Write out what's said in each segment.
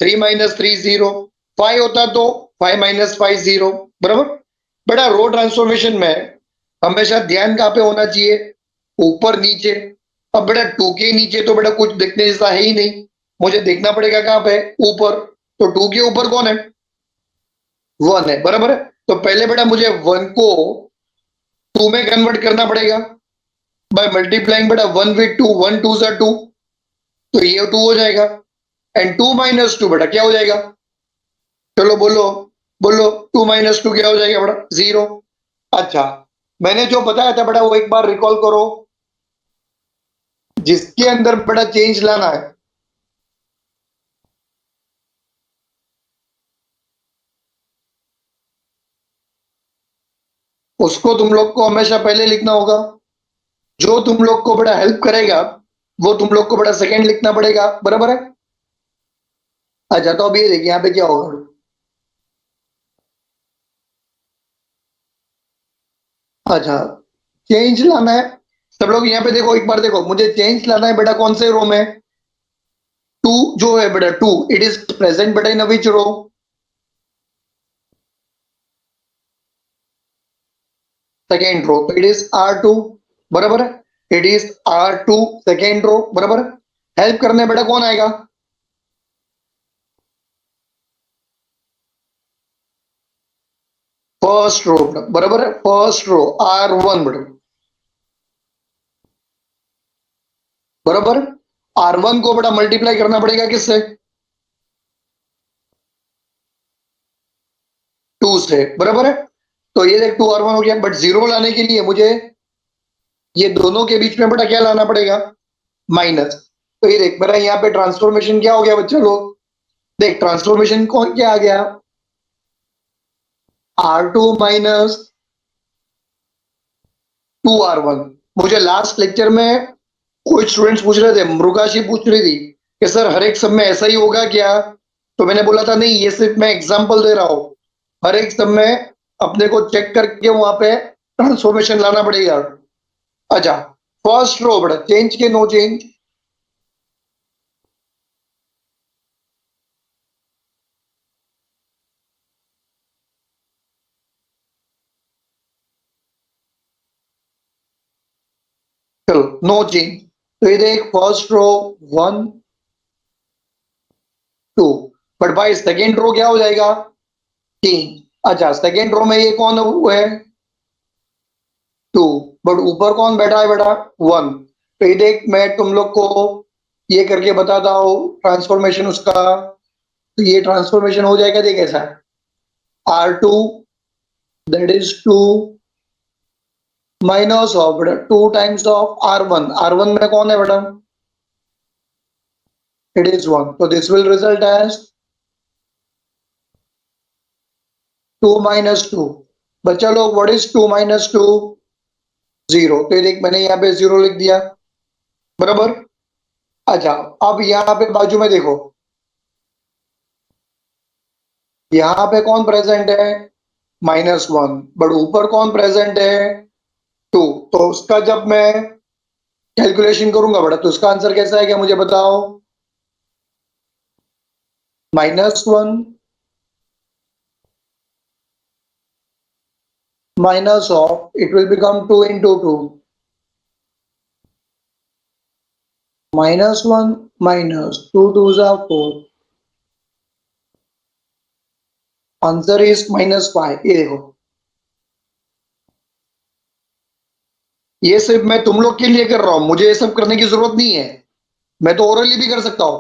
3 - 3 0, 5 होता तो 5 - 5 0, बराबर। बेटा रो ट्रांसफॉर्मेशन में हमेशा ध्यान कहाँ पे होना चाहिए, ऊपर नीचे। अब बेटा 2 के नीचे तो बेटा कुछ देखने जैसा है ही नहीं, मुझे देखना पड़ेगा कहाँ पे, ऊपर। तो 2 के ऊपर कौन है, 1 है, बराबर है। तो पहले बेटा मुझे 1 को 2 में कन्वर्ट करना पड़ेगा बाय मल्टीप्लाइंग बेटा 1 with 2, 1 2 सा 2, तो ये 2 हो जाएगा। एंड 2 - 2 बेटा क्या हो जाएगा, चलो बोलो बोलो, 2 - 2 क्या हो जाएगा बेटा, 0। अच्छा, मैंने जो बताया था बेटा वो एक बार रिकॉल करो, जिसके अंदर बेटा चेंज लाना है, उसको तुम लोग को हमेशा पहले लिखना होगा। जो तुम लोग को बड़ा हेल्प करेगा वो तुम लोग को बड़ा सेकंड लिखना पड़ेगा, बराबर है। अच्छा, तो अब ये देखिए यहाँ पे क्या होगा, अच्छा चेंज लाना है। सब लोग यहाँ पे देखो, एक बार देखो, मुझे चेंज लाना है बेटा कौन से रो में, 2 जो है बेटा 2, इट इज प्रेजेंट बेटा इन विच रो, सेकेंड रो, तो इट इज R2, बराबर है। It is R2 second row, बराबर है। हेल्प करने बेटा कौन आएगा, फर्स्ट रो, बराबर है, फर्स्ट रो R1 बेटा, बराबर। R1 को बेटा मल्टीप्लाई करना पड़ेगा किससे, 2 से, बराबर है। तो ये देख 2R1 हो गया, बट जीरो लाने के लिए मुझे ये दोनों के बीच में बेटा क्या लाना पड़ेगा, माइनस। तो ये देख मेरा यहाँ पे ट्रांसफॉर्मेशन क्या हो गया बच्चा लोग, देख ट्रांसफॉर्मेशन कौन क्या आ गया, R2 माइनस 2R1। मुझे लास्ट लेक्चर में कोई स्टूडेंट्स पूछ रहे थे, मृगाशी पूछ रही थी कि सर हर एक सब में ऐसा ही होगा क्या, तो मैंने बोला था नहीं, ये सिर्फ मैं एग्जांपल दे रहा हूँ, हर एक सब में अपने को चेक करके वहां पे ट्रांसफॉर्मेशन लाना पड़ेगा। अच्छा, फर्स्ट रो बेटा चेंज के नो चेंज, चलो नो चेंज। तो ये देख फर्स्ट रो 1 2, बट भाई सेकेंड रो क्या हो जाएगा, 3। अच्छा, सेकेंड रो में ये कौन है, 2, बट ऊपर कौन बैठा है बेटा, 1। तो ये देख मैं तुम लोग को ये करके बताता हूँ ट्रांसफॉर्मेशन उसका। तो ये ट्रांसफॉर्मेशन हो जाएगा, देख ऐसा, R2 that is 2 minus of बेटा 2 टाइम्स ऑफ R1, R1 में कौन है बेटा, इट इज 1, तो दिस विल रिजल्ट एज 2 - 2। बच्चा लोग व्हाट इज 2 - 2, 0। तो ये देख मैंने यहाँ पे 0 लिख दिया, बराबर। अच्छा, अब यहाँ पे बाजू में देखो, यहाँ पे कौन प्रेजेंट है, -1, बट ऊपर कौन प्रेजेंट है, 2। तो उसका जब मैं कैलकुलेशन करूंगा बेटा तो उसका आंसर कैसा है क्या मुझे बताओ, -1 minus of, it will become 2 into 2, -1 minus 2 2s are 4, answer is -5। ये देखो, ये सिर्फ मैं तुम लोग के लिए कर रहा हूं, मुझे ये सब करने की जरूरत नहीं है, मैं तो ओरली भी कर सकता हूं,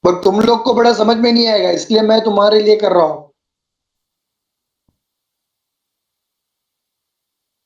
बट तुम लोग को बड़ा समझ में नहीं आएगा, इसलिए मैं तुम्हारे लिए कर रहा हूं।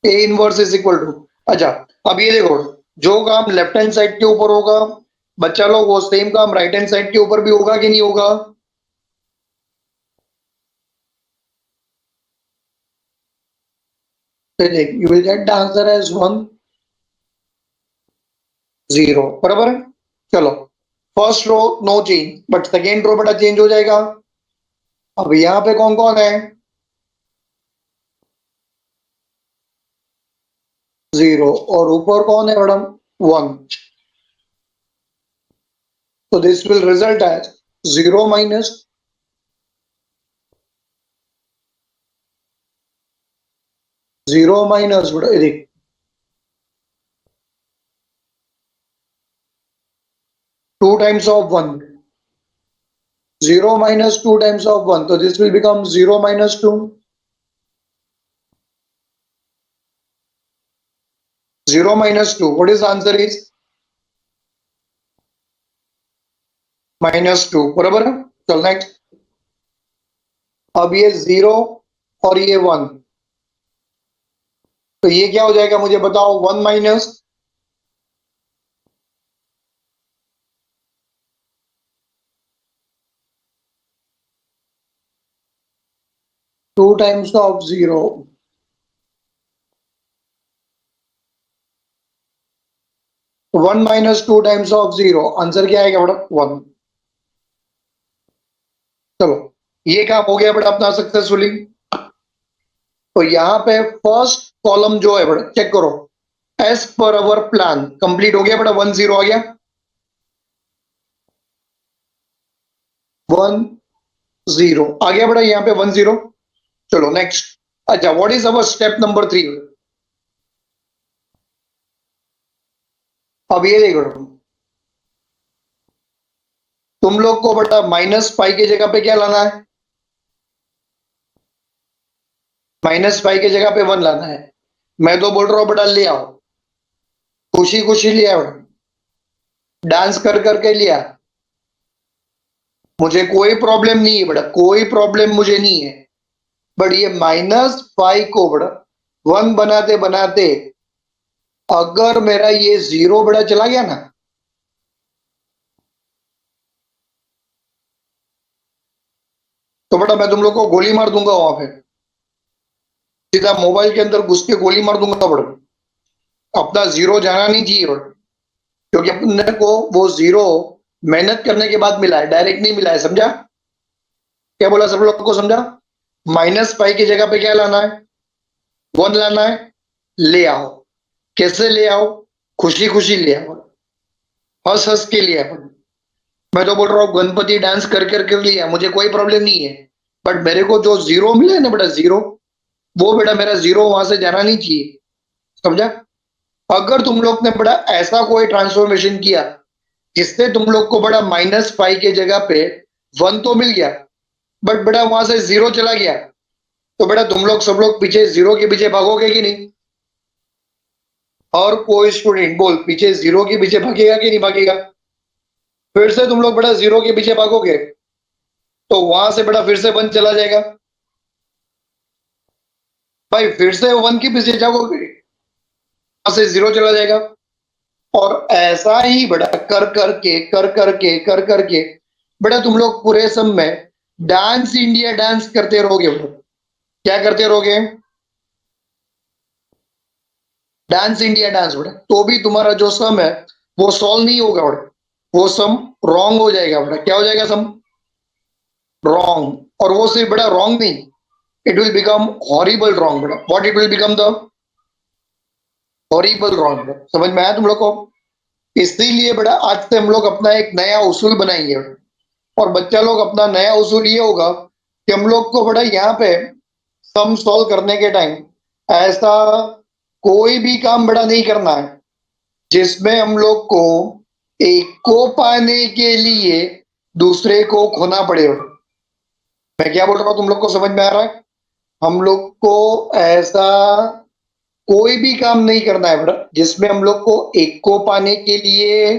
A inverse is equal to, अच्छा अब ये देखो, जो काम लेफ्ट हैंड साइड के ऊपर होगा बच्चा लोग, वो सेम काम राइट हैंड साइड के ऊपर भी होगा कि नहीं होगा, तो देख you will get the answer as 1 0, बराबर है। चलो, first row no change, but second row बेटा चेंज हो जाएगा। अब यहाँ पे कौन कौन है, 0, और ऊपर कौन है madam, 1। So this will result as 0 minus 0 minus 2 times of 1. 0 minus 2 times of 1. So this will become 0 minus 2. 0 minus 2. What is the answer is? -2. बराबर है? चल नेक्स्ट. अब ये 0 और ये 1. तो ये क्या हो जाएगा मुझे बताओ. 1 minus 2 times of 0. 1 minus 2 times of 0. Answer क्या आएगा बेटा? 1. चलो ये काम हो गया बेटा अपना सक्सेसफुली. तो यहाँ पे फर्स्ट कॉलम जो है बेटा चेक करो. As per our plan complete हो गया बेटा. 1 0 आ गया. 1 0 आ गया बेटा यहाँ पे 1 0. चलो नेक्स्ट. अच्छा what is our step number 3. अब ये देखो तुम लोग को बेटा -5 की जगह पे क्या लाना है. -5 की जगह पे 1 लाना है. मैं तो बोल रहा हूँ बेटा ले आओ. खुशी खुशी लिया बेटा. डांस कर करके लिया. मुझे कोई प्रॉब्लम नहीं है बेटा. कोई प्रॉब्लम मुझे नहीं है. बट ये -5 को बेटा 1 बनाते बनाते अगर मेरा ये 0 बेटा चला गया ना. तो बेटा मैं तुम लोग को गोली मार दूंगा वहां पे. सीधा मोबाइल के अंदर घुस के गोली मार दूंगा बेटा. अपना 0 जाना नहीं चाहिए बेटा. क्योंकि अपने को वो 0 मेहनत करने के बाद मिला है. डायरेक्ट नहीं मिला है. समझा क्या बोला सब लोग को? समझा. -5 की जगह पे क्या लाना है? 1 लाना है. ले आओ. कैसे ले आओ? खुशी खुशी ले आओ. हंस हंस के लिए. मैं तो बोल रहा हूँ गणपति डांस कर कर लिया. मुझे कोई प्रॉब्लम नहीं है. बट मेरे को जो 0 मिला है ना बेटा 0 वो बेटा मेरा 0 वहां से जाना नहीं चाहिए. समझा. अगर तुम लोग ने बड़ा ऐसा कोई ट्रांसफॉर्मेशन किया जिससे तुम लोग को बड़ा -5 की जगह पे 1 तो मिल गया बट बेटा वहां से 0 चला गया. तो बेटा तुम लोग सब लोग पीछे 0 के पीछे भागोगे कि नहीं? और कोई स्टूडेंट बोल पीछे 0 के पीछे भागेगा कि नहीं भागेगा? फिर से तुम लोग बेटा 0 के पीछे भागोगे तो वहां से बेटा फिर से 1 चला जाएगा. भाई फिर से 1 के पीछे जाओगे वहां से 0 चला जाएगा. और ऐसा ही बेटा कर करके बेटा तुम लोग पूरे सब में डांस इंडिया डांस करते रहोगे. क्या करते रहोगे? डांस इंडिया डांस बेटा. तो भी तुम्हारा जो सम है वो सॉल्व नहीं होगा बेटा. वो सम रॉन्ग हो जाएगा बेटा. क्या हो जाएगा? Sum wrong. और वो सिर्फ बेटा रॉन्ग नहीं, it will become horrible wrong बेटा. What it will become? The horrible wrong. समझ में आया तुम लोग को? इसीलिए बेटा आज से हम लोग अपना एक नया उसूल बनाएंगे. और बच्चा लोग अपना नया उसूल ये होगा कि हम लोग को बेटा यहाँ पे सम सॉल्व करने के टाइम ऐसा कोई भी काम बेटा नहीं करना है जिसमें हम लोग को एक को पाने के लिए दूसरे को खोना पड़े. मैं क्या बोल रहा हूँ तुम लोग को समझ में आ रहा है? हम लोग को ऐसा कोई भी काम नहीं करना है बेटा जिसमें हम लोग को एक को पाने के लिए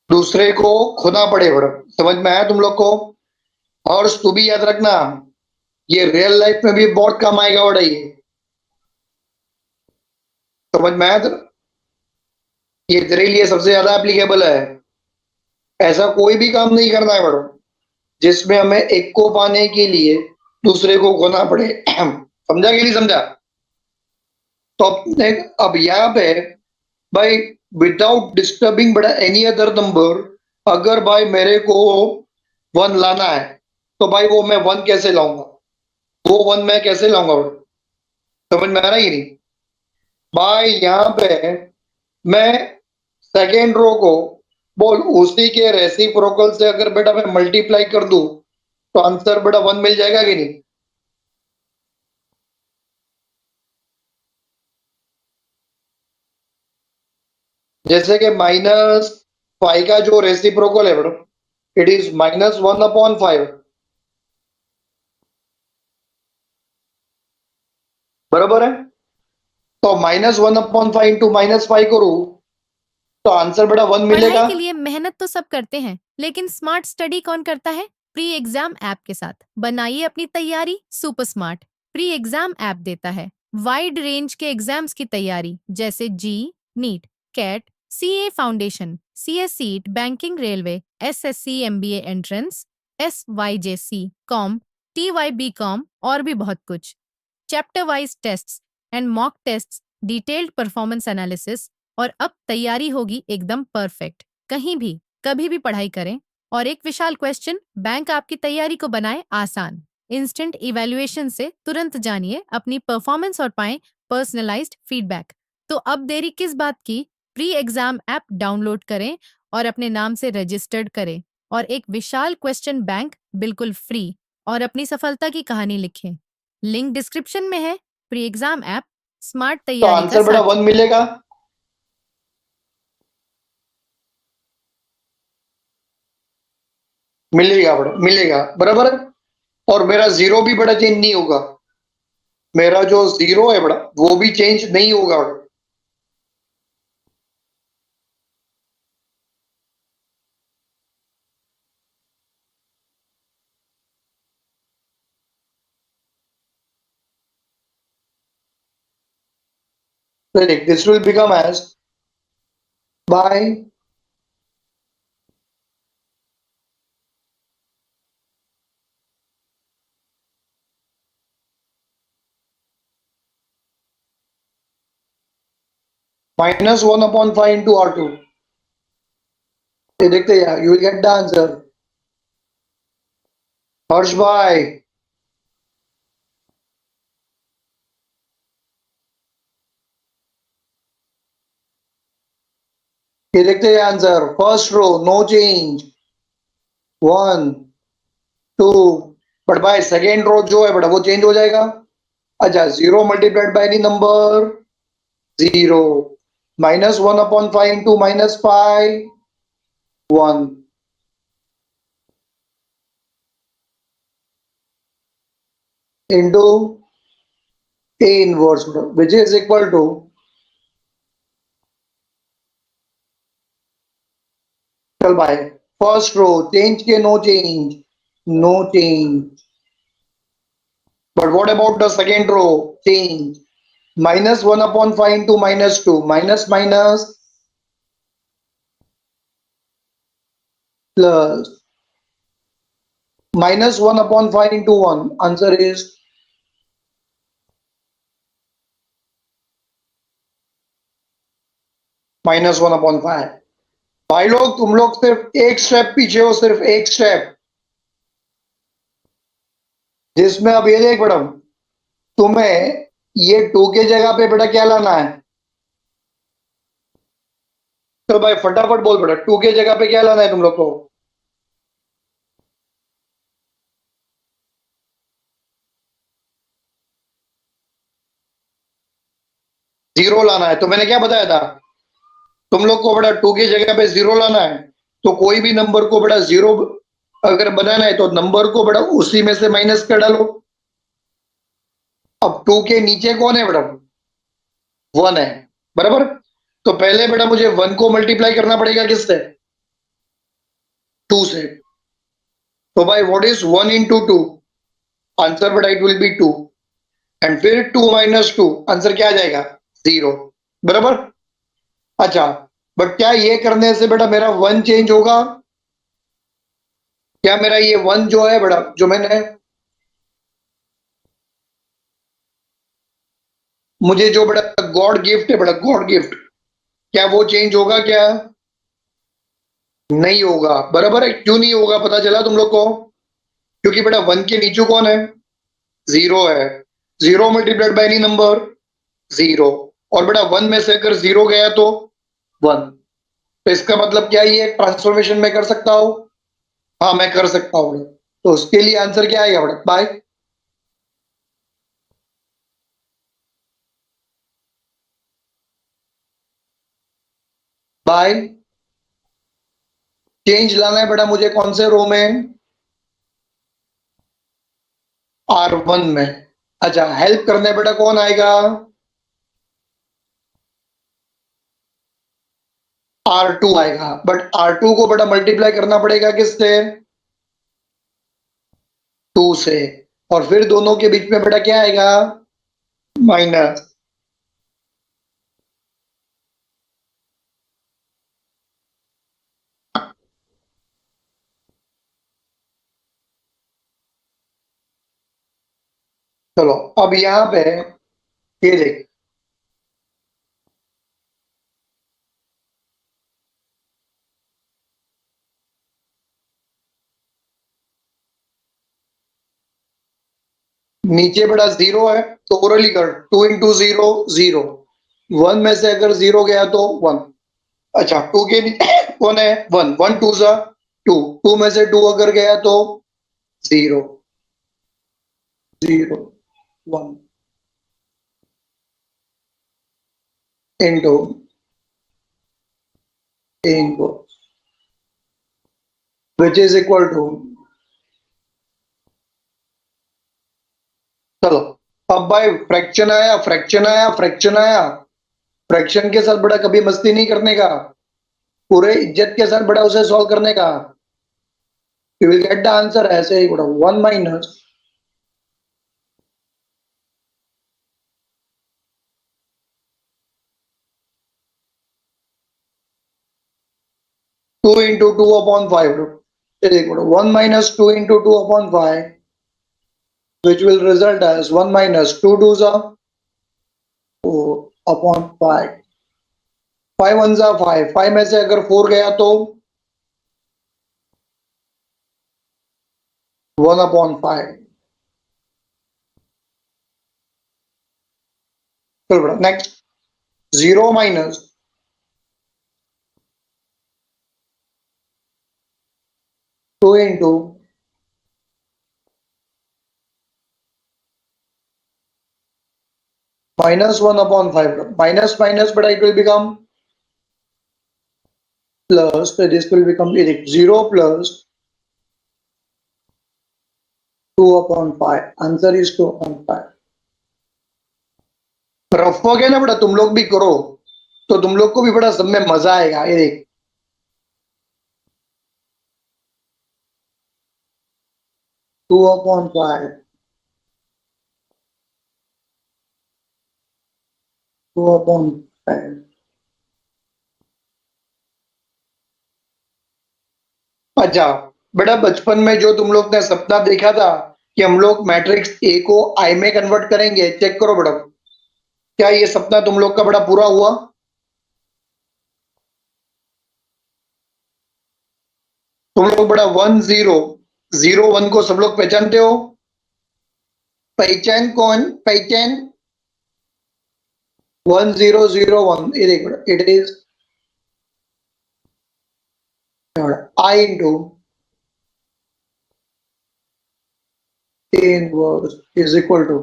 दूसरे को खोना पड़े बेटा. समझ में आया तुम लोग को? और तू भी याद रखना ये रियल लाइफ में भी बहुत काम आएगा बेटा. ये समझ में आया? तो ये तेरे लिए सबसे ज्यादा एप्लीकेबल है. ऐसा कोई भी काम नहीं करना है बेटा जिसमें हमें एक को पाने के लिए दूसरे को खोना पड़े. समझा कि नहीं समझा? तो अपने अब यहाँ पे भाई विदाउट डिस्टर्बिंग बड़ा एनी अदर नंबर अगर भाई मेरे को 1 लाना है तो भाई वो मैं वन कैसे लाऊंगा, वो वन मैं कैसे लाऊंगा bro? समझ में आ रहा है कि नहीं भाई। यहाँ पे मैं सेकेंड रो को बोल उसी के रेसिप्रोकल से अगर बेटा मैं मल्टीप्लाई कर दूं तो आंसर बेटा वन मिल जाएगा कि नहीं। जैसे कि माइनस फाइव का जो रेसिप्रोकल है बेटा, इट इज -1/5, बराबर है। तो -1/5 इंटू -5 करूं तो आंसर बेटा वन पढ़ाई मिलेगा। के लिए मेहनत तो सब करते हैं, लेकिन स्मार्ट स्टडी कौन करता है? प्री एग्जाम ऐप के साथ बनाइए अपनी तैयारी super smart. Pre exam app देता है वाइड रेंज के एग्जाम्स की तैयारी, जैसे JEE, NEET, CAT, CA foundation, CSEET, banking, railway, SSC, MBA entrance, SYJC, com, TYB com और भी बहुत कुछ। Chapter wise tests and mock tests, detailed performance analysis, और अब तैयारी होगी एकदम परफेक्ट। कहीं भी कभी भी पढ़ाई करें, और एक विशाल क्वेश्चन बैंक आपकी तैयारी को बनाए आसान। इंस्टेंट इवैल्यूएशन से तुरंत जानिए अपनी परफॉर्मेंस और पाएं पर्सनलाइज्ड फीडबैक। तो अब देरी किस बात की? प्री एग्जाम ऐप डाउनलोड करें और अपने नाम से रजिस्टर्ड करें, और एक विशाल क्वेश्चन बैंक बिल्कुल फ्री, और अपनी सफलता की कहानी लिखें। लिंक डिस्क्रिप्शन में है। प्री एग्जाम ऐप स्मार्ट तो तैयारी का आंसर बेटा साथी। वन मिलेगा। मिलेगा बेटा मिलेगा, बराबर है। और मेरा जीरो भी बड़ा चेंज नहीं होगा, मेरा जो जीरो है बड़ा वो भी चेंज नहीं होगा बड़ा। So this will become as by -1/5 into R2। ये देखते हैं, you will get the answer। हर्ष भाई ये देखते हैं answer. First row no change, one, two, but भाई सेकेंड रो जो है बड़ा वो चेंज हो जाएगा। अच्छा, zero multiplied by any number zero, -1/5 into -5 one, into A inverse which is equal to चल भाई फर्स्ट रो चेंज के no change, no change, but what about the second row change, -1/5 into -2 minus minus plus, -1/5 into one, answer is -1/5। भाई लोग तुम लोग सिर्फ एक step पीछे हो, सिर्फ एक स्टेप, जिसमें अब ये देख मैडम, तुम्हें ये टू के जगह पे बेटा क्या लाना है। तो भाई फटाफट बोल बेटा, टू के जगह पे क्या लाना है तुम लोग को। जीरो लाना है, तो मैंने क्या बताया था तुम लोग को बेटा, टू की जगह पे जीरो लाना है। तो कोई भी नंबर को बेटा जीरो अगर बनाना है तो नंबर को बेटा उसी में से माइनस कर डालो। अब टू के नीचे कौन है बेटा, वन है, बराबर। तो पहले बेटा मुझे वन को मल्टीप्लाई करना पड़ेगा किससे, टू से। तो भाई what is one into two, answer बेटा it will be two, and फिर टू माइनस टू, आंसर क्या आ जाएगा, जीरो, बराबर। अच्छा, बट क्या ये करने से बेटा मेरा वन चेंज होगा, क्या मेरा ये वन जो है बेटा, जो मैंने मुझे जो बेटा गॉड गिफ्ट है बेटा, गॉड गिफ्ट, क्या वो चेंज होगा क्या, नहीं होगा, बराबर है। क्यों नहीं होगा पता चला तुम लोग को, क्योंकि बेटा 1 के नीचे कौन है, 0 है, 0 मल्टीप्लाइड बाय एनी नंबर 0, और बेटा 1 में से अगर 0 गया तो 1, तो इसका मतलब क्या ये ट्रांसफॉर्मेशन में कर सकता हूं, हाँ मैं कर सकता हूं। तो उसके लिए आंसर क्या आएगा बेटा, बाय। बाय चेंज लाना है बेटा मुझे कौन से रो में, R1 में। अच्छा हेल्प करने बेटा कौन आएगा, R2 आएगा, बट R2 को बेटा मल्टीप्लाई करना पड़ेगा किससे, 2 से, और फिर दोनों के बीच में बेटा क्या आएगा, माइनस। चलो अब यहां पे ये देख, नीचे बेटा 0 है तो ओरली कर, 2 इंटू 0 0, 1 में से अगर 0 गया तो 1। अच्छा 2 के नीचे कौन है, 1, 1 2 सा 2, 2 में से 2 अगर गया तो 0 0 1 into into which is equal to, चलो अब भाई फ्रैक्शन आया, फ्रैक्शन आया, फ्रैक्शन आया, फ्रैक्शन के साथ बड़ा कभी मस्ती नहीं करने का, पूरे इज्जत के साथ बड़ा उसे सॉल्व करने का, you will get the answer ऐसे ही बड़ा 1 minus 2 into 2 upon 5, 1 minus 2 into 2 upon 5, which will result as 1 minus 2 2s are 4 upon 5, 5 1s are 5, 5 में से अगर 4 गया तो 1 upon 5। चल बड़ा next, 0 minus 2 into minus 1 upon 5, minus minus but it will become plus, so this will become 0 plus 2 upon 5, answer is 2 upon 5। Rough हो गया ना बड़ा, तुम लोग भी करो तो तुम लोग को भी बड़ा सब में मजा आएगा, ये देख 2 upon 5, 2 upon 5। अच्छा बेटा बचपन में जो तुम लोग ने सपना देखा था कि हम लोग मैट्रिक्स ए को आई में कन्वर्ट करेंगे, चेक करो बेटा क्या ये सपना तुम लोग का बड़ा पूरा हुआ, तुम लोग बड़ा 1 0 0 1 को सब लोग पहचानते हो, पहचान कौन पहचान, 1 0 0 1, ये देख बेटा it is I into inverse is equal to,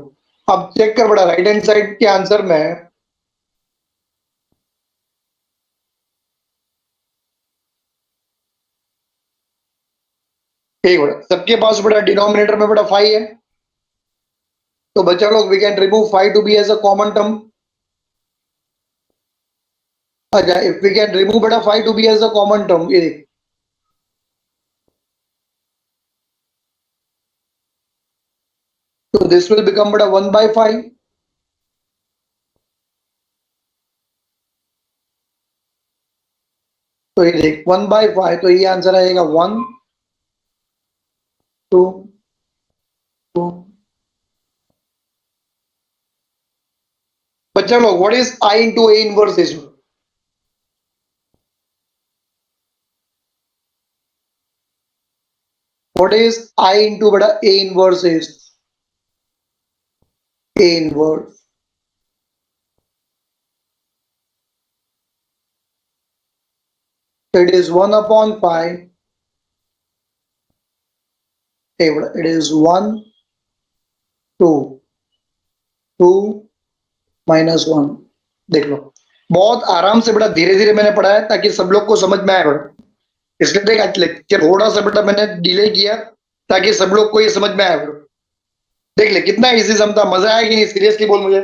अब चेक कर बड़ा राइट हैंड साइड के आंसर में एक बड़ा सबके पास बड़ा डिनोमिनेटर में बड़ा 5 है, तो बच्चा लोग we can remove 5 to be as a common term. अच्छा इफ वी कैन रिमूव बेटा 5 to be as a common term, ये देख तो दिस विल बिकम बेटा 1 by 5, तो ये देख 1 by 5, तो ये आंसर आएगा 1 2 2। बच्चा लोग what is I into A inverse is, what is I into बेटा A inverse is A inverse it is 1 upon 5 it is 1 2 2 minus 1 देख लो बहुत आराम से बेटा धीरे धीरे मैंने पढ़ाया ताकि सब लोग को समझ में आए बेटा इसलिए देख आज लेक्चर थोड़ा सा बेटा मैंने डिले किया ताकि सब लोग को ये समझ में आए बेटा देख ले कितना इजी सम था मजा आया कि नहीं सीरियसली बोल मुझे